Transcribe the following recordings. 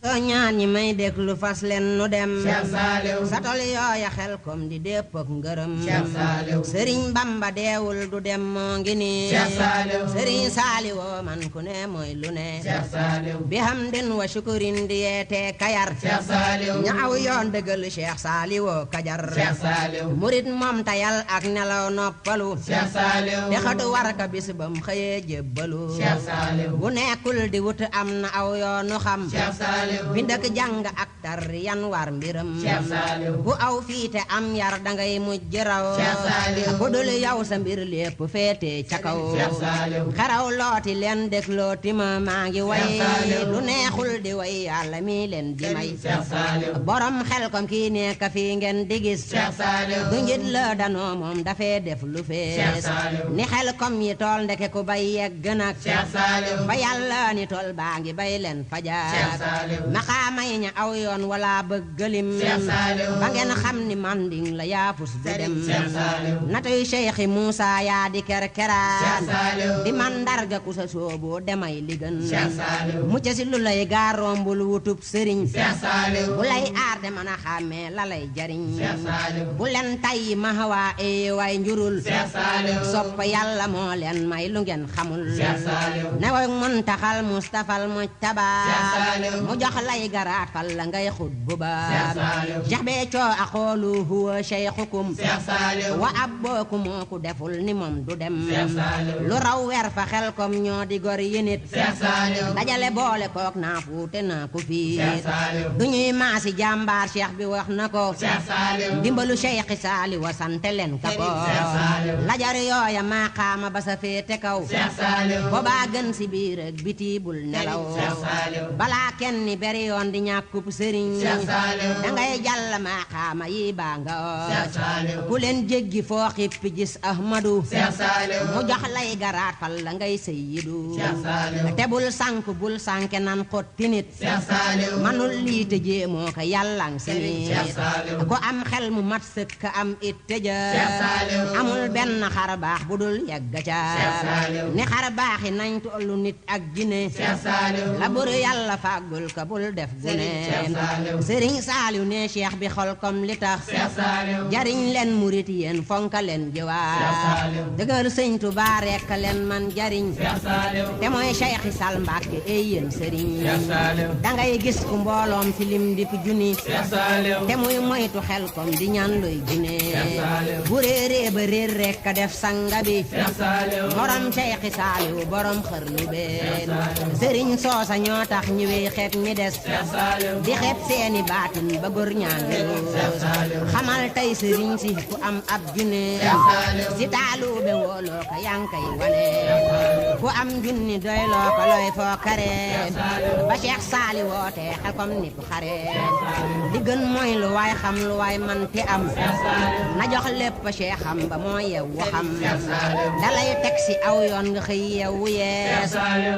soo ñaan ñi may déglu fas leen nu dem Cheikh Saliou sa tol yooya xel kom di dépp ak ngërëm Cheikh Saliou Sëriñ Bamba deewul du dem moo ngi nii Cheikh Saliou Sëriñ Saliou man ku ne mooy lu ne Cheikh Saliou bi hamdin wa shukurin di yeete kayar Cheikh Saliou ñaaw yoon dëggal Cheikh Saliou kajar Cheikh Saliou murit moom tayal ak nelaw noppalu Cheikh Saliou te xatu war ka bis bam xëyee jébbalu Cheikh Saliou bu nekkul di wut am na aw yoonu xam Cheikh Saliou bind ak jàng ak tar yan war mbiram Cheikh Saliou bu aw fiite am yar dangay mujj raw Cheikh Saliou ku dul yow sa mbir lépp féete ca kaw Cheikh Saliou xaraw looti leen déglooti ma maa ngi way Cheikh Saliou lu neexul di way yàlla mi leen di may Cheikh Saliou borom xel kom kii nekk fii ngeen di gis Cheikh Saliou du njit la danoo moom dafee def lu Cheikh fees Saliou ni xel kom yi tool ndeke ku bay yegg nag Cheikh Saliou fa yàlla ni tool baa ngi bay leen Cheikh fajaar Saliou maxaama yi ña aw yoon wala bëggalim Cheikh Saliou ba ngeen xam ni manding la yaafus du dem Cheikh Saliou natuy Cheikhi Moussa yaa di kerkeraan Cheikh Saliou di mandarga ku sa soobu demay li gën Cheikh Saliou mucc si lu lay gaarombul wutub sëriñ Cheikh Saliou bu lay aar de mën a xàmmee la lay jariñ Cheikh Saliou bu leen tayyi mahawaa ee way njurul Cheikh Saliou sopp yàlla moo leen may lu ngeen xamul Cheikh Saliou ne way muntaxal mustafal mujtaba Cheikh Saliou mu jox lay garaat fal la ngay xut bu ba Cheikh Saliou jax bee coo axoolu huwa cheikhukum Cheikh Saliou wa ab booku moo ku deful ni moom du dem Cheikh Saliou lu raw weer fa xel kom ñoo di gor yi nit Cheikh Saliou dajale boole kook naa fuute naa ku fii Cheikh Saliou du ñuy maasi jàmbaar cheikh bi wax na ko Cheikh Saliou dimbalu Cheikh Saliou wa sante leen ka ko Cheikh Saliou lajar yooya maqaama ba sa féete kaw Cheikh Saliou boobaa gën si biir ak biti bul nelaw Cheikh Saliou balaa kenn ni beri yoon di ñàkkub sëriñ Cheikh Saliou dangay jàll maqaama yi baa nga Cheikh Saliou ku leen jéggi foo xippi gis Ahmadu Cheikh Saliou mu jox lay garaat fal la ngay sayyidu Cheikh Saliou te bul sànk bul sànke nan xotti nit Cheikh Saliou manul lii te jéemoo ko yàllang si nit Cheikh Saliou ku am xel mu mat sëkk am it tëja Cheikh Saliou amul benn xar baax bu dul yegg ca Cheikh Saliou ni xar baaxi nañ tollu nit ak jinne Cheikh Saliou la buru yàlla fàggul ka bul def gune Cheikh Saliou Sëriñ Saliou ne cheikh bi xol comme li tax Cheikh Saliou jariñ leen murit yéen fonka leen Cheikh jiwaar Saliou dëgër sëñ Tuubaa rekk leen man jariñ Cheikh Saliou te mooy Cheikh Sall Mbàkke ey yéen sëriñ Cheikh Saliou dangay gis ku mbooloom ci lim di fi junni Cheikh Saliou te muy moytu xel kom di ñaan luy gune Saliou bu réeree ba réer rekk a def sanga bi Cheikh Saliou borom Cheikh Saliou borom xërnu been sëriñ soosa ñoo tax ñu wey xeet mi des Cheikh Saliou di xeet seeni baatin ba góor ñaangi xamal tey sëriñ si ku am ab junne si taalube wooloo ko yankay wane ku am junni doyloo ko looy foo kare ba Cheikh Saliou woote xel kom ni ku xare di gën mooy lu waay xam lu waay man te am na jox lépp Cheikh xam ba moo yewwu xam dalay teg si aw yoon nga xëy yewwu yees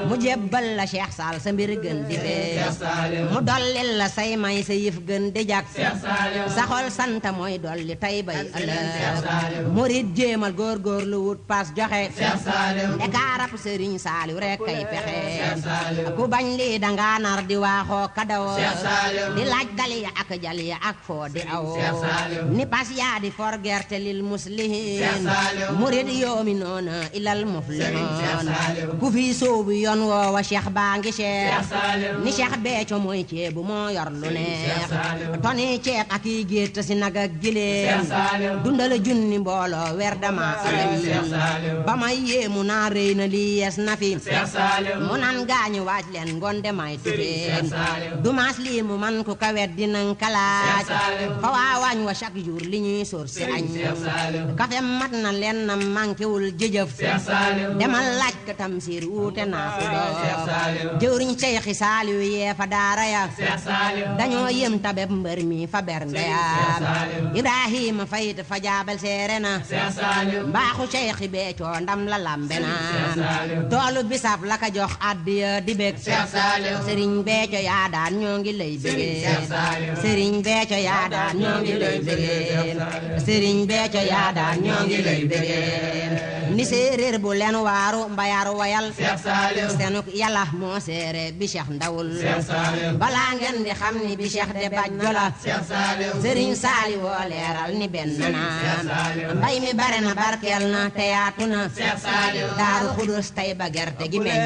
mu jébbal la Cheikh Sall sa mbir gën di bees mu dollil la say may sa yëf gën di jak sa xol sant mooy dolli tay bay ëllëg murit jéemal góorgóor lu wut pas joxe ekaarab Sëriñ Saliou rek kay pexe ku bañ lii danga nar di waaxoo kadaw di laaj daliya ak jaliya ak foo di aw ni pas yaa di for gerte lil muslihin murit yoomi noona ilal muflihoon ku fi soobu yoon woowa Cheikh baa ngi Cheikh ni Cheikh Béthio mooy ceebu moo yor lu neex toni ceeb ak i gétt si nag ak gileem dundal junni mbooloo weer dama alam ba may yéemu naa rëy na lii yes na fi mu nan gaañu waaj leen ngonde may tufeen dumaas lii mu man ku ka wet dinan kalaaj fa waa waañ wa chaque jour li ñuy sóor si añ kafe mat na leen na manquéwul jëjëf demal laaj ka Tamsir wuute naa fu doon jëwriñ Cheikh Saliou yee fa daara ya dañoo yëm tabeb mbër mi fa bernde ya Ibrahima fayit fa jaabal seere na mbaaxu Cheikh Béthio ndam la lambe na toolu bisab la ka jox addiya di bég Sëriñ Béthio yaa daan ñoo ngi lay bégee Sëriñ Béthio yaa daan ñoo ngi lay bégee Sëriñ Béthio yaa daan ñoo ngi lay bégee ni séeréer bu leen waaru mbayar wayal Cheikh Saliou senuk yàlla moo seere bi Cheikh ndawul Cheikh Saliou balaa ngeen di xam ni bi Cheikh de bàjjo la Cheikh Saliou Sëriñ Saali woo leeral ni benn naan mbay mi bare na barkeel na te yaatu na Cheikh Saliou Daaru Xudus tey ba gerte gi meññ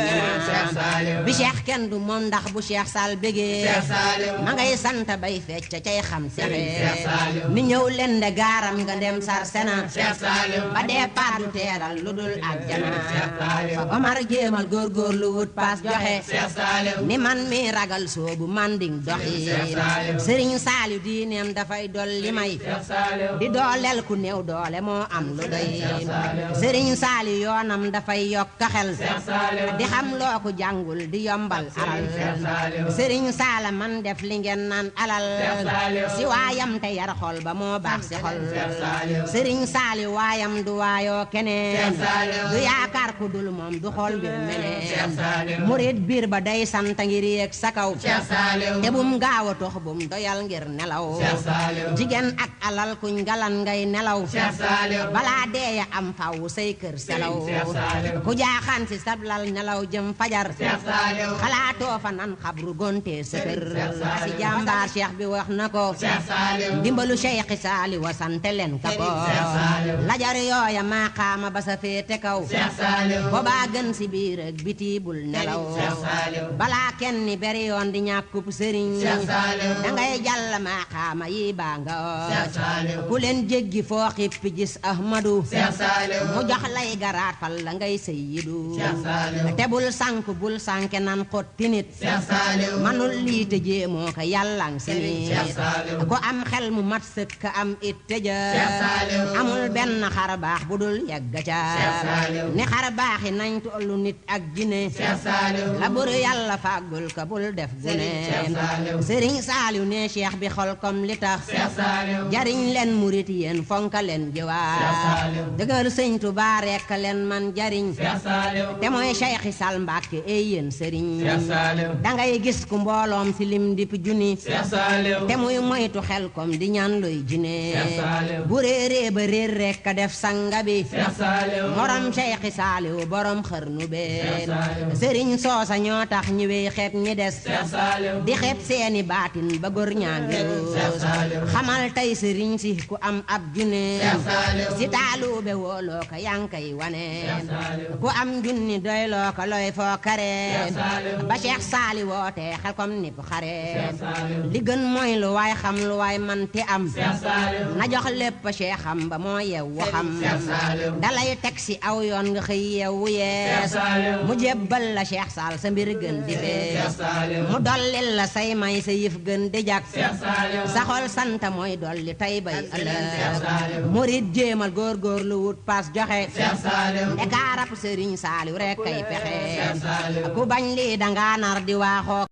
Cheikh na Saliou bi Cheikh kenn du moom ndax bu Cheikh Sall bégee Cheikh Saliou ma ngay sant bay fecc cay xam Cheikh sexe Saliou ni ñëw leen de gaaram nga dem sar sena Cheikh Saliou ba dee paat du teeral lu dul àjjana Cheikh Saliou fa Omar jéemal góorgóorlu wut paas joxe Cheikh Saliou ni man mi ragal soobu manding doxi Cheikh Saliou Sëriñ Saaliw diineem dafay dolli may Cheikh Saliou di dooleel ku néew doole moo am lu doy Saliou Sëriñ Saaliw yoonam dafay yokk xel Cheikh Saliou di xam loo ko jàngul di yombal alal Cheikh Saliou Sëriñ Saala man def li ngeen naan alal Cheikh Saliou si waayam te yar xol ba moo baax si xol Cheikh Saliou Sëriñ Saaliw waayam du waayoo keneen Cheikh Saliou du yaakaar ku dul moom du xool mbir Cheikh meneen Saliou murit biir ba day sant ngir yéeg sa kaw Cheikh Saliou te bum gaaw a tox bum doyal ngir nelaw Cheikh Saliou jigéen ak alal kuñ galan ngay nelaw Cheikh Saliou balaa deeya am faw say kër selaw Cheikh Saliou ku jaaxaan si sablal nelaw jëm fajar Cheikh Saliou xalaatoo fa nan xabru gonte sa kër Cheikh Saliou si jàmbaar cheikh bi wax na ko Cheikh Saliou dimbalu cheikh Saali wa sante leen ka ko Cheikh Saliou lajar yooya maqaama ba sa féete kaw Cheikh Saliou boobaa gën si biir ak biti bul nelaw Cheikh Saliou balaa kenn ni beri yoon di ñàkkub sëriñ Cheikh Saliou dangay jàll maqaama yi baa nga Cheikh Saliou ku leen jéggi foo xippi gis Ahmadu Cheikh Saliou mu jox lay garaat fal la ngay sayyidu Cheikh Saliou te bul sànk bul sànke nan xotti nit Cheikh Saliou manul lii te jéemoo ko yàllang si nit Cheikh Saliou ku am xel mu mat sëkk am it tëja Cheikh Saliou amul benn xar baax bu dul yegga ca Cheikh Saliou ni xar baaxi nañ tollu nit ak jine Cheikh Saliou la bur yàlla fàggul ka bul def gune Cheikh Saliou Sëriñ Saaliw ne cheikh bi xol kom li tax Cheikh Saliou jariñ leen murit yéen fonka leen Cheikh jiwaar Saliou dëggal sëñ Tuubaa rekk leen man jariñ Cheikh Saliou te mooy Cheikh Sall Mbàkke ey yéen sëriñ Cheikh Saliou dangay gis ku mbooloom si lim dip junni Cheikh Saliou te muy moytu xel kom di ñaan luy jine Cheikh Saliou bu réeree ba réer rekk a def sanga bi Cheikh Saliou morom Cheikh Saaliw borom xërnu bee Cheikh Saliou sëriñ soosa ñoo tax ñi wey xeeb ñi des Cheikh Saliou di xeeb seeni baatin ba góor ñaa ngi Cheikh Saliou xamal tey sëriñ si ku am ab junne Cheikh Saliou si taalube wooloo ko yankay wane Cheikh Saliou ku am junni doyloo ko looy foo kare Cheikh Saliou ba Cheikh Saali woote xel kom nip xare Cheikh Saliou li gën mooy lu waay xam lu waay man te am Cheikh Saliou na jox lépp Cheikh xam ba moo yew waxam Cheikh Saliou dalay teg si aw yoon nga xëy yewu yees Cheikh Saliou mu jébbal la Cheikh Sall sa mbir gën di fees Cheikh Saliou mu dollil la say may sa yëf gën di jak Cheikh Saliou sa xol sant mooy dolli tay bay Cheikh ëllëg Saliou murit jéemal góorgóorlu wut paas joxe Cheikh Saliou ekaarab Sëriñ Saaliw rek kay Cheikh pexe Saliou ku bañ lii danga nar di waaxoo